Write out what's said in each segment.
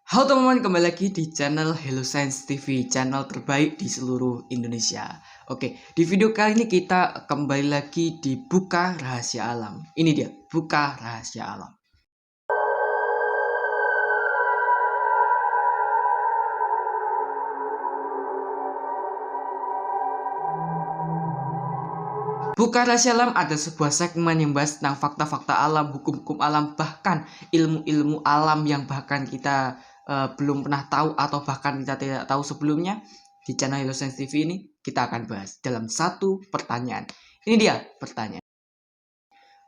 Halo teman-teman, kembali lagi di channel Hello Science TV, channel terbaik di seluruh Indonesia. Oke, di video kali ini kita kembali lagi di Buka Rahasia Alam. Ini dia, Buka Rahasia Alam. Buka Rahasia Alam ada sebuah segmen yang bahas tentang fakta-fakta alam, hukum-hukum alam, bahkan ilmu-ilmu alam yang bahkan kita belum pernah tahu atau bahkan kita tidak tahu sebelumnya. Di channel Hello Science TV ini kita akan bahas dalam satu pertanyaan. Ini dia pertanyaan.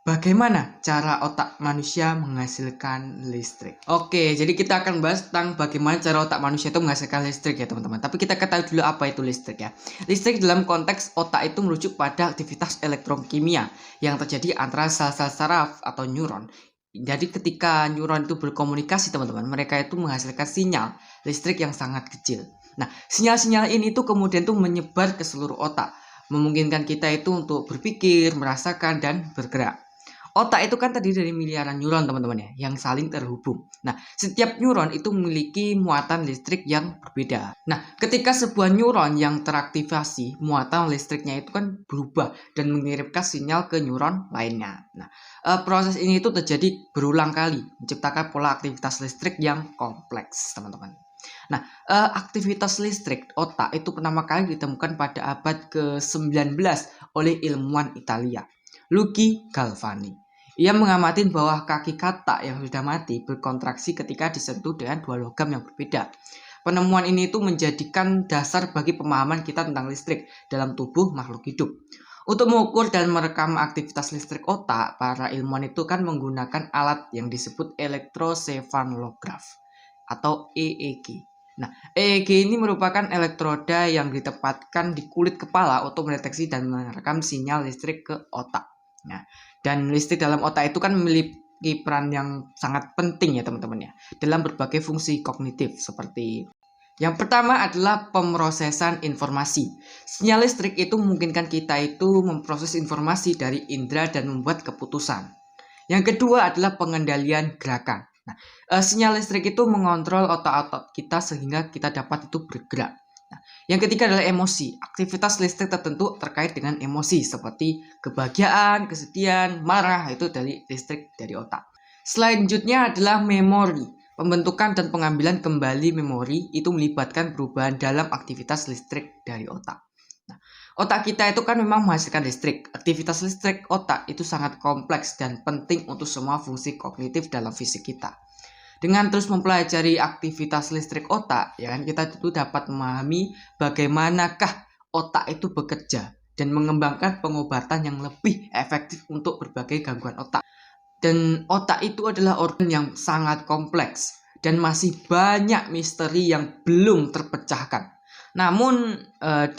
Bagaimana cara otak manusia menghasilkan listrik? Oke, jadi kita akan bahas tentang bagaimana cara otak manusia itu menghasilkan listrik ya teman-teman. Tapi kita ketahui dulu apa itu listrik ya. Listrik dalam konteks otak itu merujuk pada aktivitas elektrokimia yang terjadi antara sel-sel saraf atau neuron. Jadi ketika neuron itu berkomunikasi teman-teman, mereka itu menghasilkan sinyal listrik yang sangat kecil. Nah, sinyal-sinyal ini tuh kemudian tuh menyebar ke seluruh otak, memungkinkan kita itu untuk berpikir, merasakan, dan bergerak. Otak itu kan terdiri dari miliaran neuron teman-teman ya, yang saling terhubung. Nah, setiap neuron itu memiliki muatan listrik yang berbeda. Nah, ketika sebuah neuron yang teraktivasi, muatan listriknya itu kan berubah dan mengirimkan sinyal ke neuron lainnya. Nah, proses ini itu terjadi berulang kali, menciptakan pola aktivitas listrik yang kompleks, teman-teman. Nah, aktivitas listrik otak itu pertama kali ditemukan pada abad ke-19 oleh ilmuwan Italia, Luigi Galvani. Ia mengamati bahwa kaki katak yang sudah mati berkontraksi ketika disentuh dengan dua logam yang berbeda. Penemuan ini itu menjadikan dasar bagi pemahaman kita tentang listrik dalam tubuh makhluk hidup. Untuk mengukur dan merekam aktivitas listrik otak, para ilmuwan itu kan menggunakan alat yang disebut elektrosefalograf atau EEG. Nah, EEG ini merupakan elektroda yang ditempatkan di kulit kepala untuk mendeteksi dan merekam sinyal listrik ke otak. Nah, dan listrik dalam otak itu kan memiliki peran yang sangat penting ya teman-teman ya, dalam berbagai fungsi kognitif seperti yang pertama adalah pemrosesan informasi. Sinyal listrik itu memungkinkan kita itu memproses informasi dari indera dan membuat keputusan. Yang kedua adalah pengendalian gerakan. Nah, sinyal listrik itu mengontrol otot-otot kita sehingga kita dapat itu bergerak. Nah, yang ketiga adalah emosi. Aktivitas listrik tertentu terkait dengan emosi seperti kebahagiaan, kesedihan, marah, itu dari listrik dari otak. Selanjutnya adalah memori. Pembentukan dan pengambilan kembali memori itu melibatkan perubahan dalam aktivitas listrik dari otak. Nah, otak kita itu kan memang menghasilkan listrik. Aktivitas listrik otak itu sangat kompleks dan penting untuk semua fungsi kognitif dalam fisik kita. Dengan terus mempelajari aktivitas listrik otak, ya kan, kita tentu dapat memahami bagaimanakah otak itu bekerja dan mengembangkan pengobatan yang lebih efektif untuk berbagai gangguan otak. Dan otak itu adalah organ yang sangat kompleks dan masih banyak misteri yang belum terpecahkan. Namun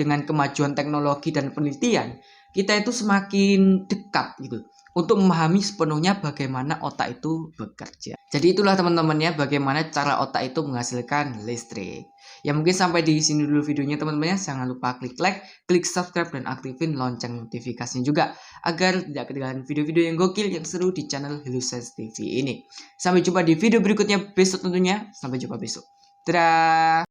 dengan kemajuan teknologi dan penelitian, kita itu semakin dekat gitu untuk memahami sepenuhnya bagaimana otak itu bekerja. Jadi itulah teman-teman ya, bagaimana cara otak itu menghasilkan listrik. Ya mungkin sampai di sini dulu videonya teman-teman ya. Jangan lupa klik like, klik subscribe, dan aktifin lonceng notifikasinya juga agar tidak ketinggalan video-video yang gokil yang seru di channel Hello Science TV ini. Sampai jumpa di video berikutnya besok tentunya. Sampai jumpa besok. Dadah.